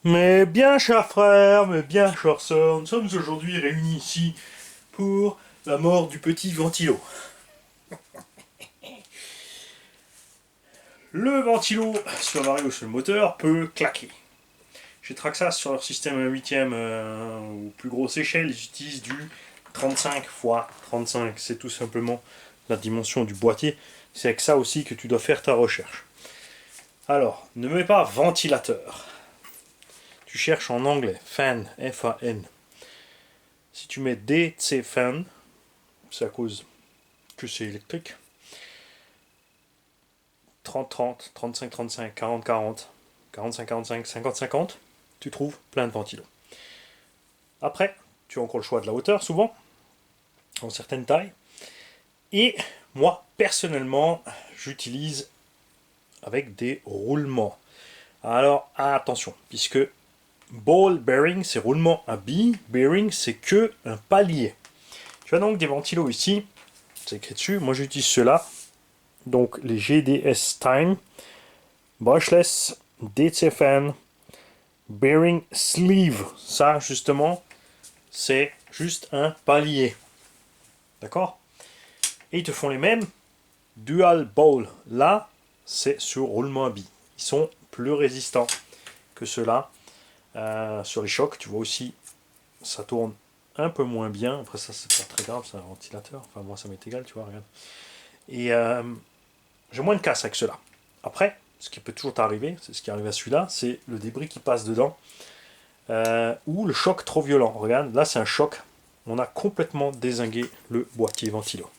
Mes bien chers frères, mes bien chères sœurs, nous sommes aujourd'hui réunis ici pour la mort du petit ventilo. Le ventilo sur l'arrêt ou sur le moteur peut claquer. Chez Traxas, sur leur système 1 huitième ou plus grosse échelle, ils utilisent du 35 x 35. C'est tout simplement la dimension du boîtier. C'est avec ça aussi que tu dois faire ta recherche. Alors, ne mets pas ventilateur. Tu cherches en anglais fan, F-A-N. Si tu mets DC fan, c'est à cause que c'est électrique. 30-30, 35-35, 40-40, 45-45, 50-50, tu trouves plein de ventilos. Après, tu as encore le choix de la hauteur, souvent, en certaines tailles. Et moi, personnellement, j'utilise avec des roulements. Alors, attention, puisque ball bearing, c'est roulement à billes, bearing, c'est que un palier. Tu as donc des ventilos ici, c'est écrit dessus, moi j'utilise ceux-là, donc les GDS Time, brushless, DCFN, bearing sleeve. Ça, justement, c'est juste un palier. D'accord? Et ils te font les mêmes dual ball. Là, c'est sur roulement à billes. Ils sont plus résistants que ceux-là. Sur les chocs, tu vois aussi, ça tourne un peu moins bien. Après, ça, c'est pas très grave, c'est un ventilateur. Enfin, moi, ça m'est égal, tu vois, regarde. Et j'ai moins de casse avec ceux-là. Après, ce qui peut toujours t'arriver, c'est ce qui arrive à celui-là, c'est le débris qui passe dedans. Ou le choc trop violent. Regarde, là c'est un choc. On a complètement dézingué le boîtier ventilo.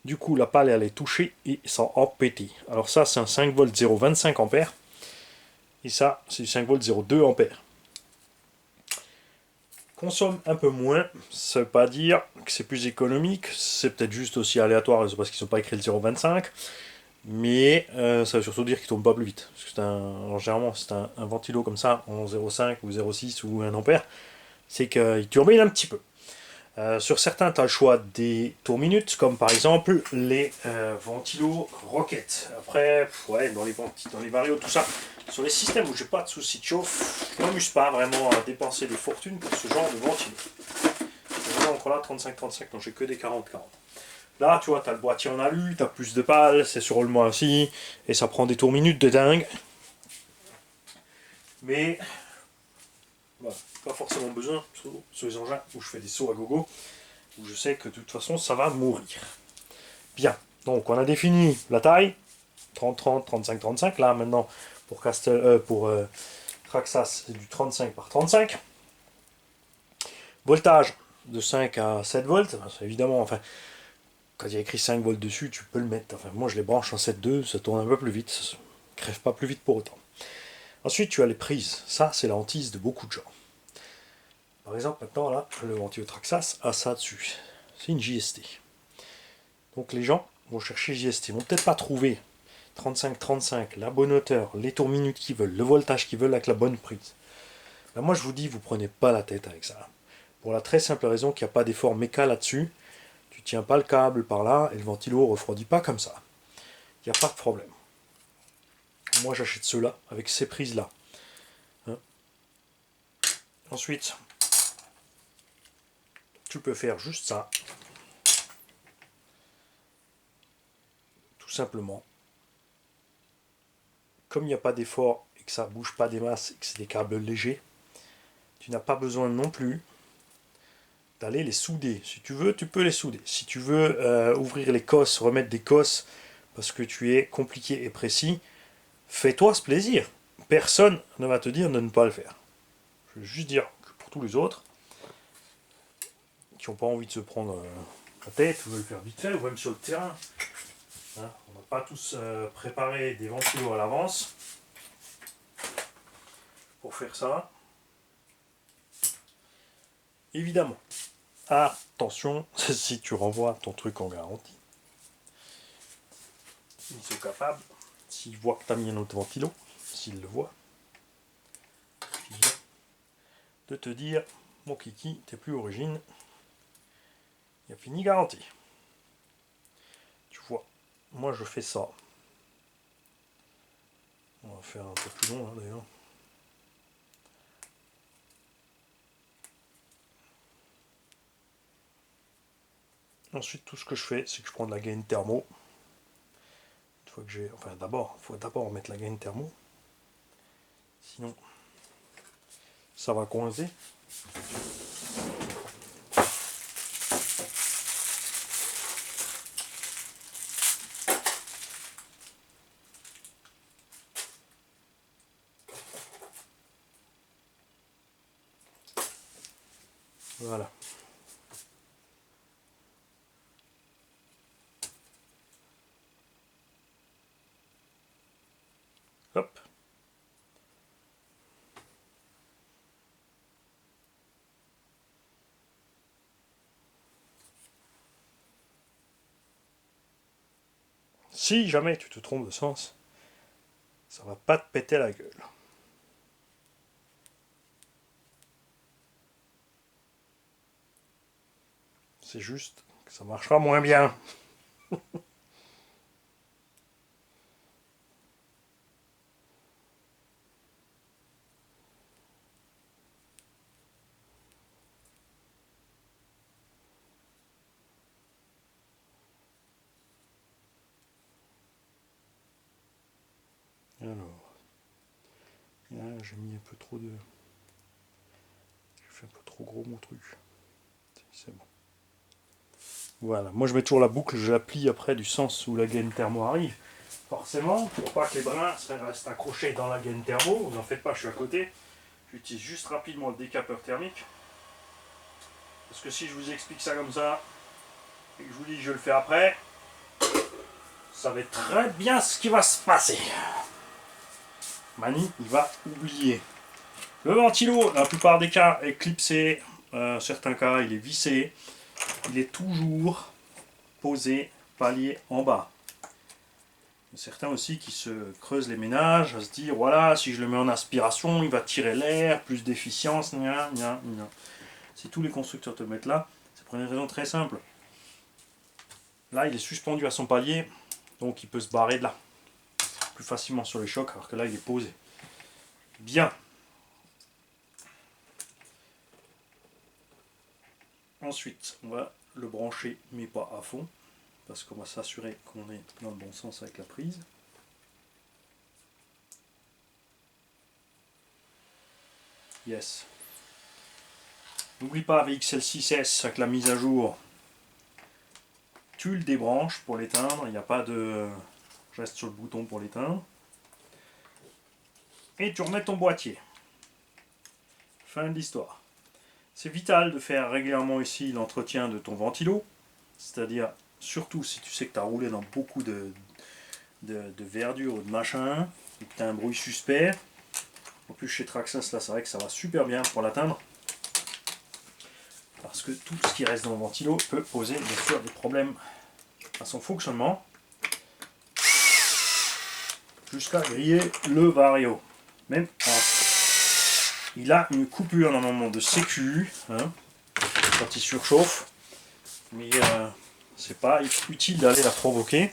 Du coup, la pale elle est touchée et ça a pété. Alors ça, c'est un 5 volts 0,25 ampères. Et ça, c'est du 5 volts 0,2 ampères. Consomme un peu moins, ça veut pas dire que c'est plus économique, c'est peut-être juste aussi aléatoire, c'est parce qu'ils n'ont pas écrit le 0,25, mais ça veut surtout dire qu'il tourne pas plus vite. Parce que généralement, c'est un ventilo comme ça, en 0,5 ou 0,6 ou 1 ampère, c'est qu'il turbine un petit peu. Sur certains, tu as le choix des tours minutes, comme par exemple les ventilos Rocket. Après, ouais, dans les varios, tout ça. Sur les systèmes où j'ai pas de soucis de chauffe, je m'amuse pas vraiment à dépenser des fortunes pour ce genre de ventilo. Là, encore là, 35-35, donc j'ai que des 40-40. Là, tu vois, tu as le boîtier en alu, tu as plus de pales, c'est sur roulement aussi, et ça prend des tours minutes de dingue. Mais, voilà, pas forcément besoin, sur les engins où je fais des sauts à gogo, où je sais que de toute façon, ça va mourir. Bien, donc on a défini la taille, 30-30, 35-35. Là maintenant, pour Traxas, c'est du 35 par 35. Voltage de 5 à 7 volts, évidemment, enfin, quand il y a écrit 5 volts dessus, tu peux le mettre. Enfin, moi je les branche en 7.2, ça tourne un peu plus vite, ça ne crève pas plus vite pour autant. Ensuite, tu as les prises. Ça, c'est la hantise de beaucoup de gens. Par exemple, maintenant, là, le ventilo Traxas a ça dessus. C'est une JST. Donc les gens vont chercher JST. Ils vont peut-être pas trouver 35-35, la bonne hauteur, les tours minutes qu'ils veulent, le voltage qu'ils veulent avec la bonne prise. Ben moi je vous dis, vous prenez pas la tête avec ça. Pour la très simple raison qu'il n'y a pas d'effort méca là-dessus. Tu tiens pas le câble par là et le ventilo ne refroidit pas comme ça. Il n'y a pas de problème. Moi j'achète ceux-là avec ces prises-là. Hein. Ensuite, tu peux faire juste ça. Tout simplement. Comme il n'y a pas d'effort et que ça ne bouge pas des masses et que c'est des câbles légers, tu n'as pas besoin non plus d'aller les souder. Si tu veux, tu peux les souder. Si tu veux ouvrir les cosses, remettre des cosses parce que tu es compliqué et précis, fais-toi ce plaisir. Personne ne va te dire de ne pas le faire. Je veux juste dire que pour tous les autres qui n'ont pas envie de se prendre la tête, ou veulent le faire vite fait, ou même sur le terrain, hein, on n'a pas tous préparé des ventilos à l'avance pour faire ça. Évidemment, attention, si tu renvoies ton truc en garantie, ils sont capables, s'ils voient que tu as mis un autre ventilo, s'ils le voient, de te dire mon kiki, t'es plus origine, il y a fini garantie. Tu vois, moi je fais ça. On va faire un peu plus long hein, d'ailleurs. Ensuite, tout ce que je fais, c'est que je prends de la gaine thermo. Une fois que j'ai. Enfin, d'abord, il faut d'abord mettre la gaine thermo. Sinon, ça va coincer. Voilà. Hop. Si jamais tu te trompes de sens, ça va pas te péter la gueule. C'est juste que ça marchera moins bien. Alors, là, j'ai mis un peu trop de. J'ai fait un peu trop gros mon truc. C'est bon. Voilà, moi je mets toujours la boucle, je la plie après du sens où la gaine thermo arrive. Forcément, pour pas que les brins restent accrochés dans la gaine thermo, vous en faites pas, je suis à côté. J'utilise juste rapidement le décapeur thermique. Parce que si je vous explique ça comme ça, et que je vous dis que je le fais après, ça va être très bien ce qui va se passer. Mani, il va oublier. Le ventilo, dans la plupart des cas, est clipsé. Certains cas, il est vissé. Il est toujours posé palier en bas. Certains aussi qui se creusent les ménages, à se dire voilà, si je le mets en aspiration, il va tirer l'air, plus d'efficience, gna gna gna. Si tous les constructeurs te mettent là, c'est pour une raison très simple. Là, il est suspendu à son palier, donc il peut se barrer de là plus facilement sur les chocs, alors que là, il est posé. Bien. Ensuite, on va le brancher, mais pas à fond, parce qu'on va s'assurer qu'on est dans le bon sens avec la prise. Yes. N'oublie pas avec XL6S, avec la mise à jour, tu le débranches pour l'éteindre, il n'y a pas de geste sur le bouton pour l'éteindre. Et tu remets ton boîtier. Fin de l'histoire. C'est vital de faire régulièrement ici l'entretien de ton ventilo, c'est-à-dire surtout si tu sais que tu as roulé dans beaucoup de verdure ou de machin, et que tu as un bruit suspect. En plus chez Traxxas, là c'est vrai que ça va super bien pour l'atteindre, parce que tout ce qui reste dans le ventilo peut poser bien sûr des problèmes à son fonctionnement, jusqu'à griller le vario. Même il a une coupure normalement de sécu, hein, quand il surchauffe, mais c'est pas utile d'aller la provoquer.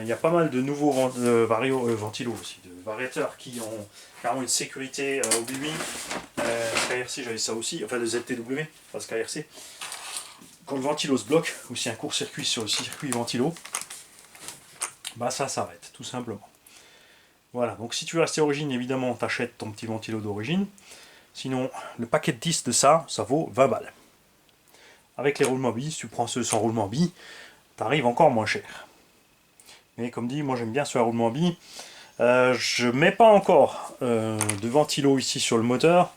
Il y a pas mal de nouveaux ventilos aussi, de variateurs qui ont carrément une sécurité Oblivi. KRC, j'avais ça aussi, enfin le ZTW, pas ce KRC. Quand le ventilo se bloque, ou si un court-circuit sur le circuit ventilo, bah ça s'arrête, tout simplement. Voilà, donc si tu veux rester origine, évidemment, t'achètes ton petit ventilo d'origine. Sinon, le paquet de 10 de ça, ça vaut 20 balles. Avec les roulements billes, si tu prends ceux sans roulement billes, t'arrives encore moins cher. Mais comme dit, moi j'aime bien ce roulement billes. Je mets pas encore de ventilo ici sur le moteur,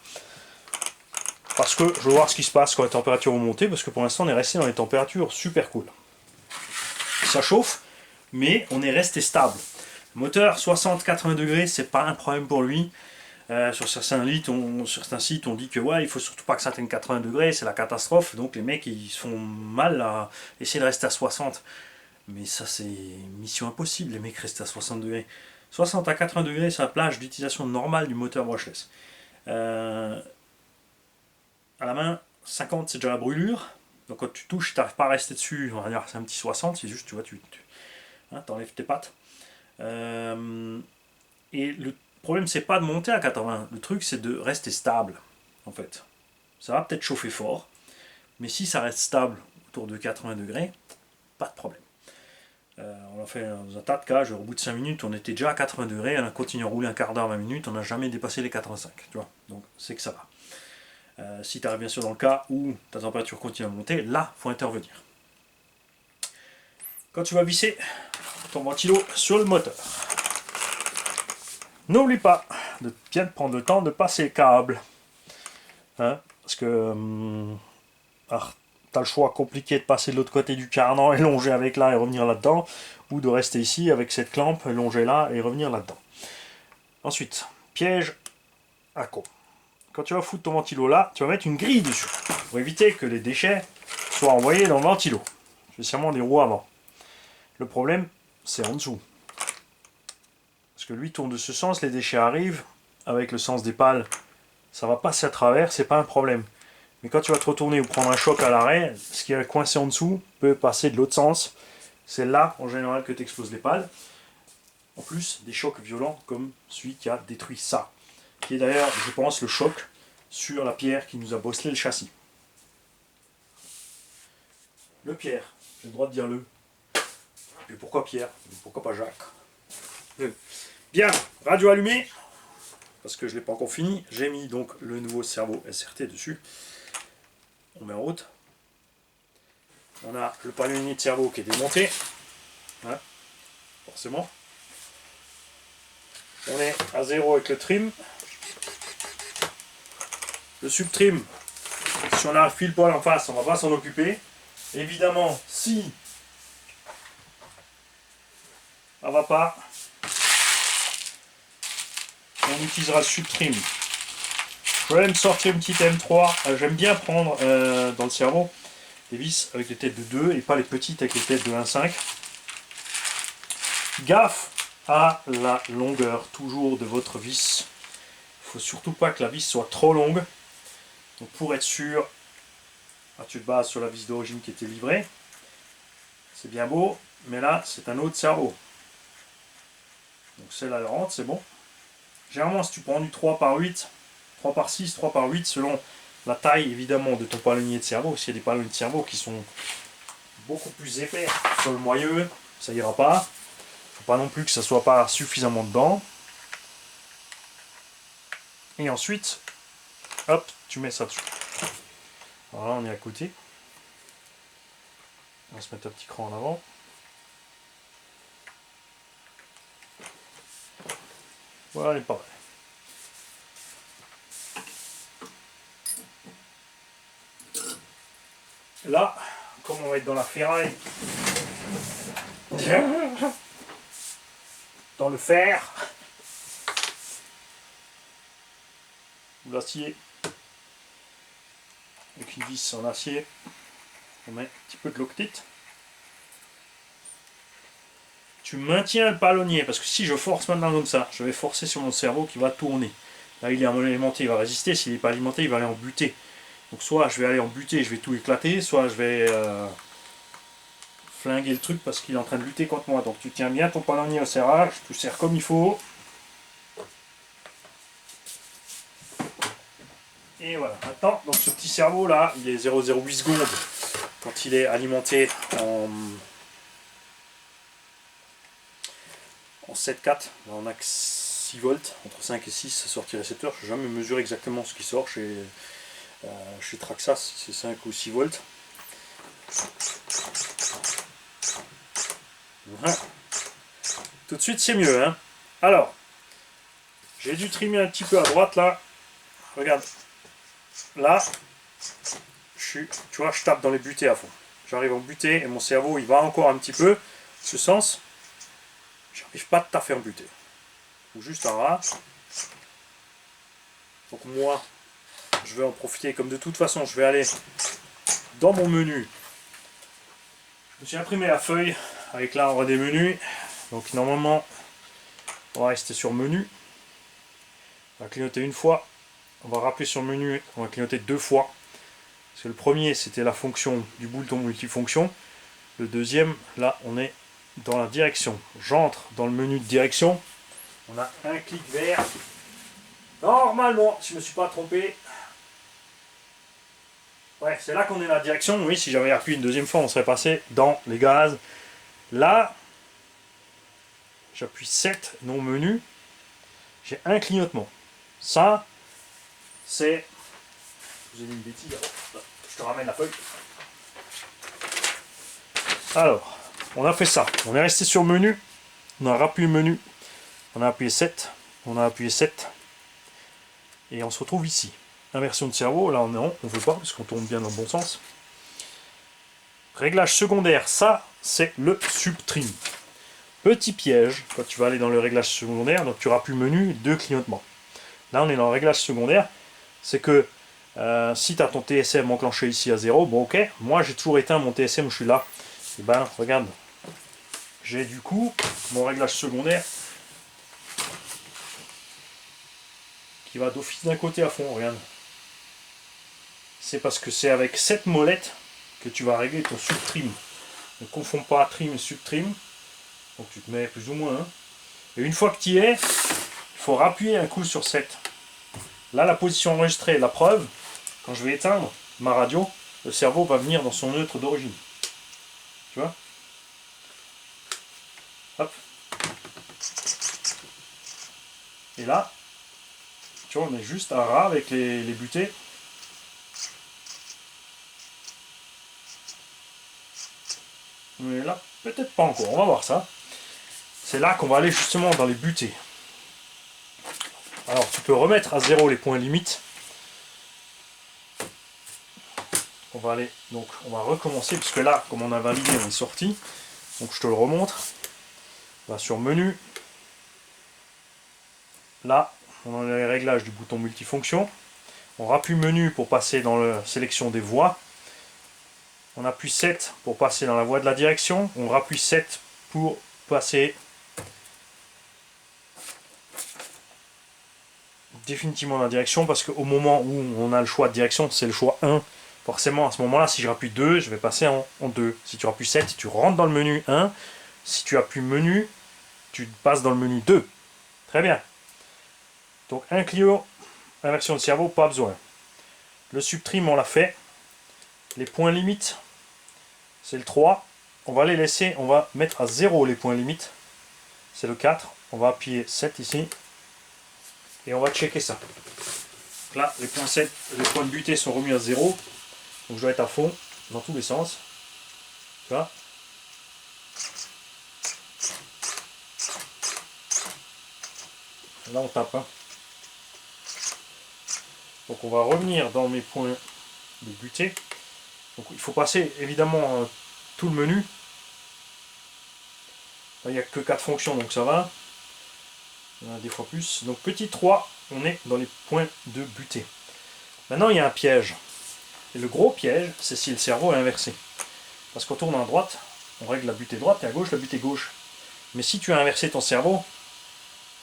parce que je veux voir ce qui se passe quand les températures vont monter, parce que pour l'instant on est resté dans les températures super cool. Ça chauffe, mais on est resté stable. Le moteur 60-80 degrés, c'est pas un problème pour lui. Sur certains sites, on dit que ouais, il faut surtout pas que ça atteigne 80 degrés, c'est la catastrophe. Donc les mecs ils se font mal à essayer de rester à 60. Mais ça c'est mission impossible, les mecs restent à 60 degrés. 60 à 80 degrés, c'est la plage d'utilisation normale du moteur brushless. À la main, 50 c'est déjà la brûlure. Donc quand tu touches, tu n'arrives pas à rester dessus, on va dire c'est un petit 60, c'est juste, tu vois, tu enlèves tes pattes. Et le problème, c'est pas de monter à 80, le truc, c'est de rester stable, en fait. Ça va peut-être chauffer fort, mais si ça reste stable, autour de 80 degrés, pas de problème. On a fait dans un tas de cas, au bout de 5 minutes, on était déjà à 80 degrés, on a continué à rouler un quart d'heure, 20 minutes, on n'a jamais dépassé les 85, tu vois, donc c'est que ça va. Si tu arrives bien sûr dans le cas où ta température continue à monter, là, il faut intervenir. Quand tu vas visser ton ventilo sur le moteur, n'oublie pas de bien prendre le temps de passer le câble. Hein, parce que tu as le choix compliqué de passer de l'autre côté du cardan et longer avec là et revenir là-dedans, ou de rester ici avec cette clampe, longer là et revenir là-dedans. Ensuite, piège à con. Quand tu vas foutre ton ventilo là, tu vas mettre une grille dessus pour éviter que les déchets soient envoyés dans le ventilo, spécialement les roues avant. Le problème, c'est en dessous. Parce que lui tourne de ce sens, les déchets arrivent, avec le sens des pales, ça va passer à travers, c'est pas un problème. Mais quand tu vas te retourner ou prendre un choc à l'arrêt, ce qui est coincé en dessous peut passer de l'autre sens. C'est là, en général, que tu exploses les pales. En plus, des chocs violents comme celui qui a détruit ça. Qui est d'ailleurs, je pense, le choc sur la pierre qui nous a bosselé le châssis. Le Pierre, j'ai le droit de dire le. Mais pourquoi Pierre? Pourquoi pas Jacques? Bien, radio allumée. Parce que je ne l'ai pas encore fini, j'ai mis donc le nouveau cerveau SRT dessus. On met en route. On a le palonnier de cerveau qui est démonté. Hein, forcément. On est à 0 avec le trim. Le subtrim, si on arrive pile poil en face, on ne va pas s'en occuper. Évidemment, si ça ne va pas, on utilisera le subtrim. Je vais me sortir une petite M3. J'aime bien prendre dans le cerveau des vis avec les têtes de 2 et pas les petites avec les têtes de 1,5. Gaffe à la longueur toujours de votre vis. Il ne faut surtout pas que la vis soit trop longue. Donc pour être sûr, tu te bases sur la vis d'origine qui était livrée. C'est bien beau, mais là c'est un autre cerveau. Donc celle-là elle rentre, c'est bon. Généralement si tu prends du 3 par 8, 3 par 6, 3 par 8, selon la taille évidemment de ton palonnier de cerveau, s'il y a des palonniers de cerveau qui sont beaucoup plus épais sur le moyeu, ça ira pas. Faut pas non plus que ça soit pas suffisamment dedans. Et ensuite, hop, tu mets ça dessus. Voilà, on est à côté. On va se mettre un petit cran en avant. Voilà, elle est pas mal. Là, comme on va être dans la ferraille, dans le fer, ou l'acier, avec une vis en acier, on met un petit peu de loctite. Tu maintiens le palonnier, parce que si je force maintenant comme ça, je vais forcer sur mon cerveau qui va tourner. Là il est alimenté, il va résister, s'il n'est pas alimenté, il va aller en butée. Donc soit je vais aller en butée, je vais tout éclater, soit je vais flinguer le truc parce qu'il est en train de lutter contre moi. Donc tu tiens bien ton palonnier au serrage, tu serres comme il faut. Et voilà, maintenant, donc ce petit cerveau là, il est 0,08 secondes quand il est alimenté en 7,4, on a que 6 volts, entre 5 et 6 sorties récepteurs. Je n'ai jamais mesuré exactement ce qui sort chez Traxas, si c'est 5 ou 6 volts. Voilà. Tout de suite c'est mieux. Hein. Alors, j'ai dû trimer un petit peu à droite là. Regarde, là, tu vois, je tape dans les butées à fond. J'arrive en butée et mon cerveau il va encore un petit peu, ce sens. J'arrive pas tout à fait en butée. Ou juste en ras. Donc moi, je vais en profiter. Comme de toute façon, je vais aller dans mon menu. Je me suis imprimé la feuille avec l'arbre des menus. Donc normalement, on va rester sur menu. On va clignoter une fois. On va rappeler sur menu. On va clignoter 2 fois. Parce que le premier, c'était la fonction du bouton multifonction. Le deuxième, là, on est dans la direction. J'entre dans le menu de direction. On a un clic vert. Normalement, si je ne me suis pas trompé, Ouais, c'est là qu'on est la direction. Oui, si j'avais appuyé une deuxième fois, on serait passé dans les gaz. Là, j'appuie 7, non menu. J'ai un clignotement. Ça, c'est... J'ai dit une bêtise. Je te ramène la feuille. Alors, on a fait ça. On est resté sur menu. On a rappuyé menu. On a appuyé 7. On a appuyé 7. Et on se retrouve ici. Inversion de cerveau. Là, on ne veut pas parce qu'on tourne bien dans le bon sens. Réglage secondaire. Ça, c'est le subtrim. Petit piège. Quand tu vas aller dans le réglage secondaire, donc tu auras plus menu, 2 clignotements. Là, on est dans le réglage secondaire. C'est que si tu as ton TSM enclenché ici à 0, bon ok, moi j'ai toujours éteint mon TSM où je suis là. Et ben regarde, j'ai du coup mon réglage secondaire qui va d'office d'un côté à fond, regarde. C'est parce que c'est avec cette molette que tu vas régler ton subtrim. Ne confonds pas trim et subtrim. Donc tu te mets plus ou moins. Hein. Et une fois que tu y es, il faut appuyer un coup sur 7. Là la position enregistrée, la preuve, quand je vais éteindre ma radio, le cerveau va venir dans son neutre d'origine. Tu vois? Hop. Et là, tu vois, on est juste à ras avec les butées. Mais là, peut-être pas encore. On va voir ça. C'est là qu'on va aller justement dans les butées. Alors, tu peux remettre à 0 les points limites. On va aller, donc on va recommencer, puisque là, comme on a validé, on est sorti. Donc je te le remontre. On va sur menu. Là, on a les réglages du bouton multifonction. On rappuie menu pour passer dans la sélection des voies. On appuie 7 pour passer dans la voie de la direction. On rappuie 7 pour passer définitivement dans la direction, parce qu'au moment où on a le choix de direction, c'est le choix 1. Forcément, à ce moment-là, si je rappuie 2, je vais passer en 2. Si tu appuies 7, tu rentres dans le menu 1. Si tu appuies menu, tu passes dans le menu 2. Très bien. Donc un Clio, inversion de cerveau, pas besoin. Le subtrim, on l'a fait. Les points limites, c'est le 3. On va les laisser, on va mettre à 0 les points limites. C'est le 4. On va appuyer 7 ici. Et on va checker ça. Donc là, les points 7, les points de butée sont remis à 0. Donc je dois être à fond, dans tous les sens. Tu vois ? Là, on tape. Hein. Donc on va revenir dans mes points de butée. Donc il faut passer évidemment tout le menu. Là, il n'y a que 4 fonctions, donc ça va. Il y en a des fois plus. Donc petit 3, on est dans les points de butée. Maintenant, il y a un piège. Et le gros piège, c'est si le cerveau est inversé. Parce qu'on tourne à droite, on règle la butée droite, et à gauche, la butée gauche. Mais si tu as inversé ton cerveau,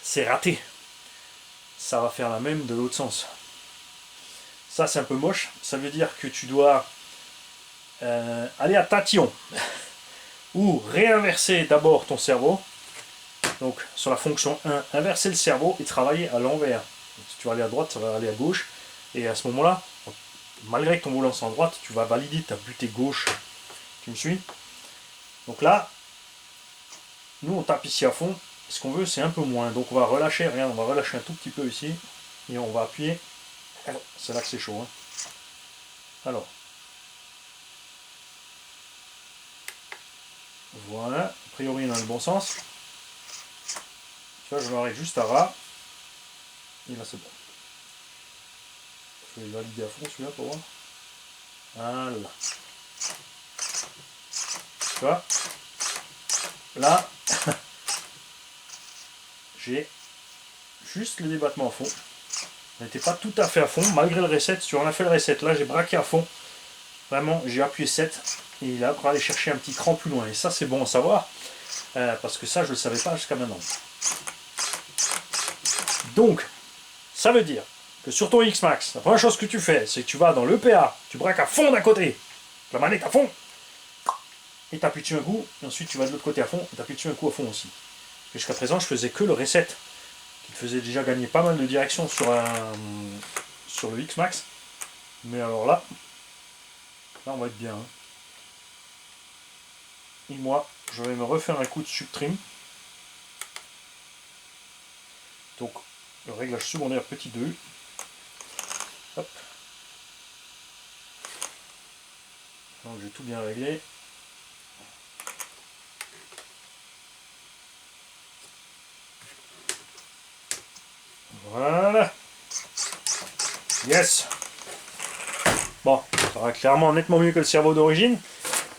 c'est raté. Ça va faire la même de l'autre sens. Ça, c'est un peu moche. Ça veut dire que tu dois aller à tatillon. Ou réinverser d'abord ton cerveau. Donc, sur la fonction 1, inverser le cerveau et travailler à l'envers. Si tu vas aller à droite, ça va aller à gauche. Et à ce moment-là, malgré que ton volant soit en droite, tu vas valider ta butée gauche. Tu me suis? Donc là, nous on tape ici à fond. Ce qu'on veut, c'est un peu moins. Donc on va relâcher, regarde, on va relâcher un tout petit peu ici. Et on va appuyer. C'est là que c'est chaud. Hein. Alors. Voilà. A priori, dans le bon sens. Tu vois, je m'arrête juste à ras. Et là, c'est bon. Je vais le valider à fond celui-là pour voir. Voilà. Tu vois, là, j'ai juste le débattement à fond. On n'était pas tout à fait à fond, malgré le reset. Si on a fait le reset, là, j'ai braqué à fond. Vraiment, j'ai appuyé 7. Et il a pour aller chercher un petit cran plus loin. Et ça, c'est bon à savoir. Parce que ça, je ne le savais pas jusqu'à maintenant. Donc, ça veut dire que sur ton X-Max, la première chose que tu fais, c'est que tu vas dans l'EPA, tu braques à fond d'un côté, la manette à fond, et tu appuies dessus un coup, et ensuite tu vas de l'autre côté à fond, et tu appuies dessus un coup à fond aussi. Jusqu'à présent, je faisais que le reset, qui te faisait déjà gagner pas mal de direction sur le X-Max. Mais alors là, Là, on va être bien. Hein. Et moi, je vais me refaire un coup de subtrim. Donc, le réglage secondaire petit 2. Hop. Donc, j'ai tout bien réglé. Voilà. Yes. Bon, ça va clairement nettement mieux que le cerveau d'origine.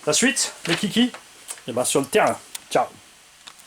La suite, les kikis, et ben sur le terrain. Ciao.